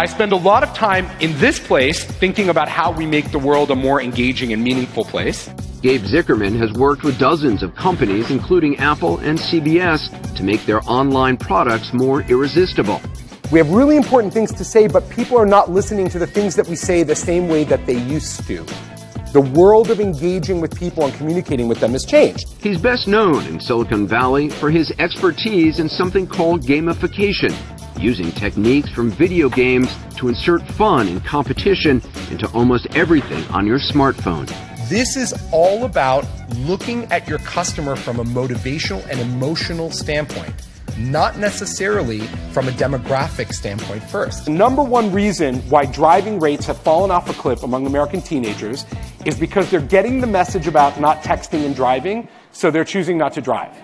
spend a lot of time in this place thinking about how we make the world a more engaging and meaningful place. Gabe Zichermann has worked with dozens of companies, including Apple and CBS, to make their online products more irresistible. We have really important things to say, but people are not listening to the things that we say the same way that they used to. The world of engaging with people and communicating with them has changed. He's best known in Silicon Valley for his expertise in something called gamification, using techniques from video games to insert fun and competition into almost everything on your smartphone. This is all about looking at your customer from a motivational and emotional standpoint, not necessarily from a demographic standpoint first. The number one reason why driving rates have fallen off a cliff among American teenagers is because they're getting the message about not texting and driving, so they're choosing not to drive.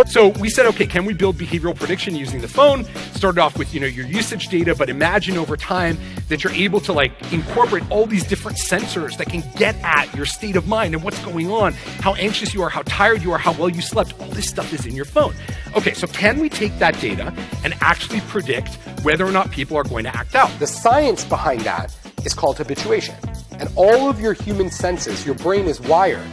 So we said, okay, can we build behavioral prediction using the phone? Started off with, your usage data, but imagine over time that you're able to incorporate all these different sensors that can get at your state of mind and what's going on, how anxious you are, how tired you are, how well you slept. All this stuff is in your phone. Okay, so can we take that data and actually predict whether or not people are going to act out? The science behind that is called habituation. And all of your human senses, your brain is wired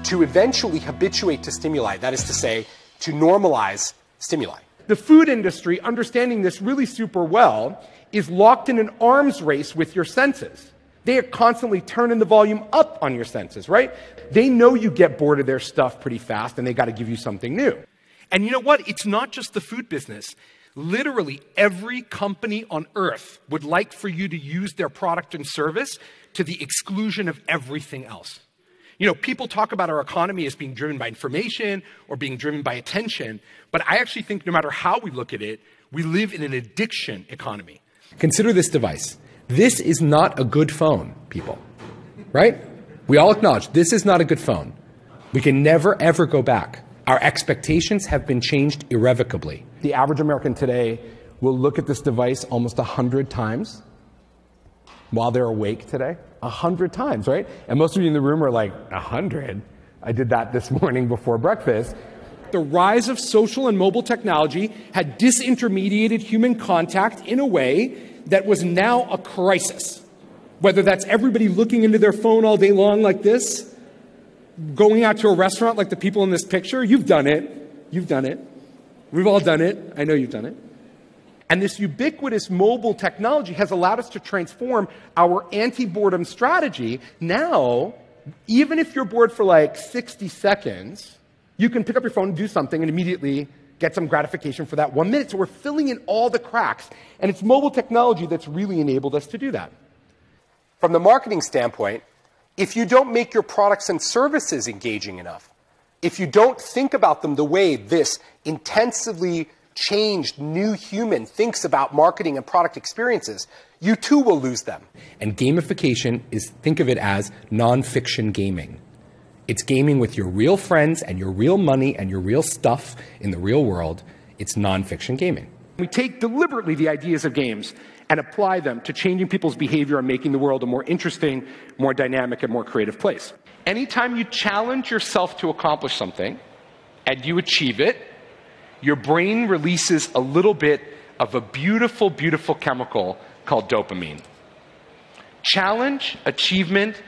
to eventually habituate to stimuli. That is to say, to normalize stimuli. The food industry, understanding this really super well, is locked in an arms race with your senses. They are constantly turning the volume up on your senses, right? They know you get bored of their stuff pretty fast and they got to give you something new. And you know what? It's not just the food business. Literally every company on earth would like for you to use their product and service to the exclusion of everything else. People talk about our economy as being driven by information or being driven by attention, but I actually think no matter how we look at it, we live in an addiction economy. Consider this device. This is not a good phone, people, right? We all acknowledge this is not a good phone. We can never, ever go back. Our expectations have been changed irrevocably. The average American today will look at this device almost 100 times while they're awake today. 100 times, right? And most of you in the room are like, 100? I did that this morning before breakfast. The rise of social and mobile technology had disintermediated human contact in a way that was now a crisis. Whether that's everybody looking into their phone all day long like this, going out to a restaurant like the people in this picture, you've done it. You've done it. We've all done it. I know you've done it. And this ubiquitous mobile technology has allowed us to transform our anti-boredom strategy. Now, even if you're bored for 60 seconds, you can pick up your phone and do something and immediately get some gratification for that 1 minute. So we're filling in all the cracks. And it's mobile technology that's really enabled us to do that. From the marketing standpoint, if you don't make your products and services engaging enough, if you don't think about them the way this intensively changed new human thinks about marketing and product experiences, you too will lose them. And gamification is, think of it as non-fiction gaming. It's gaming with your real friends and your real money and your real stuff in the real world. It's non-fiction gaming. We take deliberately the ideas of games and apply them to changing people's behavior and making the world a more interesting, more dynamic, and more creative place. Anytime you challenge yourself to accomplish something and you achieve it, your brain releases a little bit of a beautiful, beautiful chemical called dopamine. Challenge, achievement,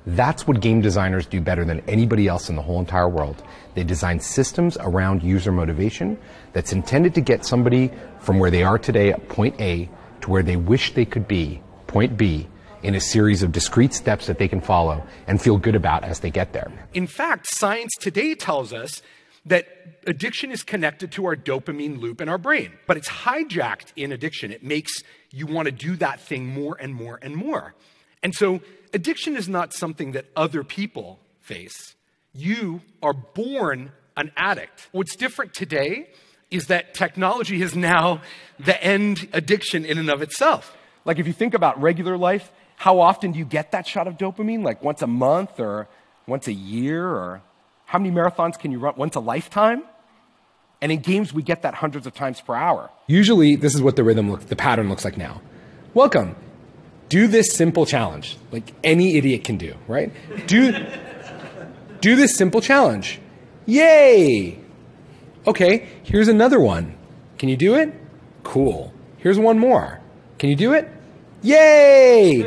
That's what game designers do better than anybody else in the whole entire world. They design systems around user motivation that's intended to get somebody from where they are today at point A to where they wish they could be, point B, in a series of discrete steps that they can follow and feel good about as they get there. In fact, science today tells us that addiction is connected to our dopamine loop in our brain, but it's hijacked in addiction. It makes you want to do that thing more and more and more. And so addiction is not something that other people face. You are born an addict. What's different today is that technology is now the end addiction in and of itself. If you think about regular life, how often do you get that shot of dopamine? Once a month or once a year? Or how many marathons can you run? Once a lifetime? And in games, we get that hundreds of times per hour. Usually, this is what the pattern looks like now. Welcome. Do this simple challenge, like any idiot can do, right? Do this simple challenge. Yay! Okay, here's another one. Can you do it? Cool. Here's one more. Can you do it? Yay!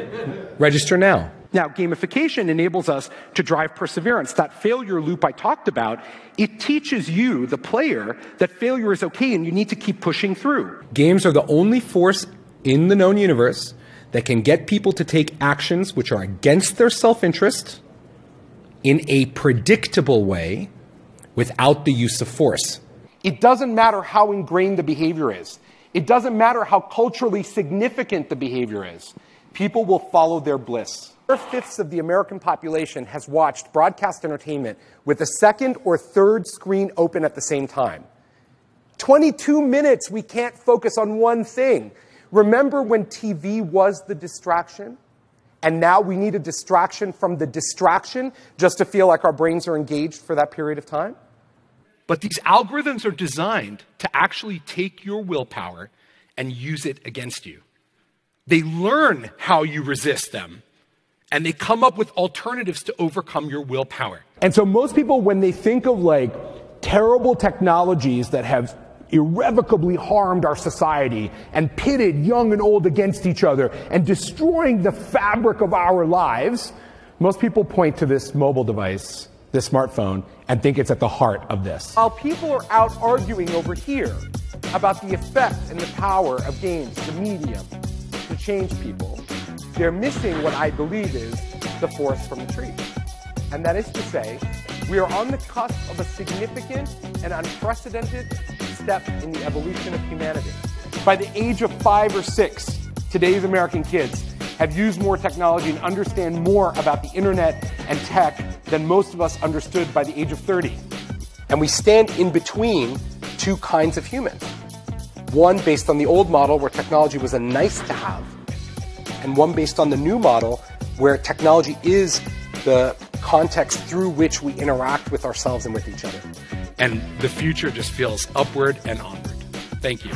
Register now. Now, gamification enables us to drive perseverance. That failure loop I talked about, it teaches you, the player, that failure is okay and you need to keep pushing through. Games are the only force in the known universe that can get people to take actions which are against their self-interest in a predictable way without the use of force. It doesn't matter how ingrained the behavior is. It doesn't matter how culturally significant the behavior is. People will follow their bliss. 4/5 of the American population has watched broadcast entertainment with a second or third screen open at the same time. 22 minutes we can't focus on one thing. Remember when TV was the distraction? And now we need a distraction from the distraction just to feel like our brains are engaged for that period of time? But these algorithms are designed to actually take your willpower and use it against you. They learn how you resist them, and they come up with alternatives to overcome your willpower. And so most people, when they think of like terrible technologies that have irrevocably harmed our society and pitted young and old against each other and destroying the fabric of our lives, most people point to this mobile device, this smartphone, and think it's at the heart of this. While people are out arguing over here about the effect and the power of games, the medium, to change people, they're missing what I believe is the forest from the tree. And that is to say, we are on the cusp of a significant and unprecedented step in the evolution of humanity. By the age of 5 or 6, today's American kids have used more technology and understand more about the internet and tech than most of us understood by the age of 30. And we stand in between two kinds of humans. One based on the old model where technology was a nice to have, and one based on the new model where technology is the context through which we interact with ourselves and with each other. And the future just feels upward and onward. Thank you.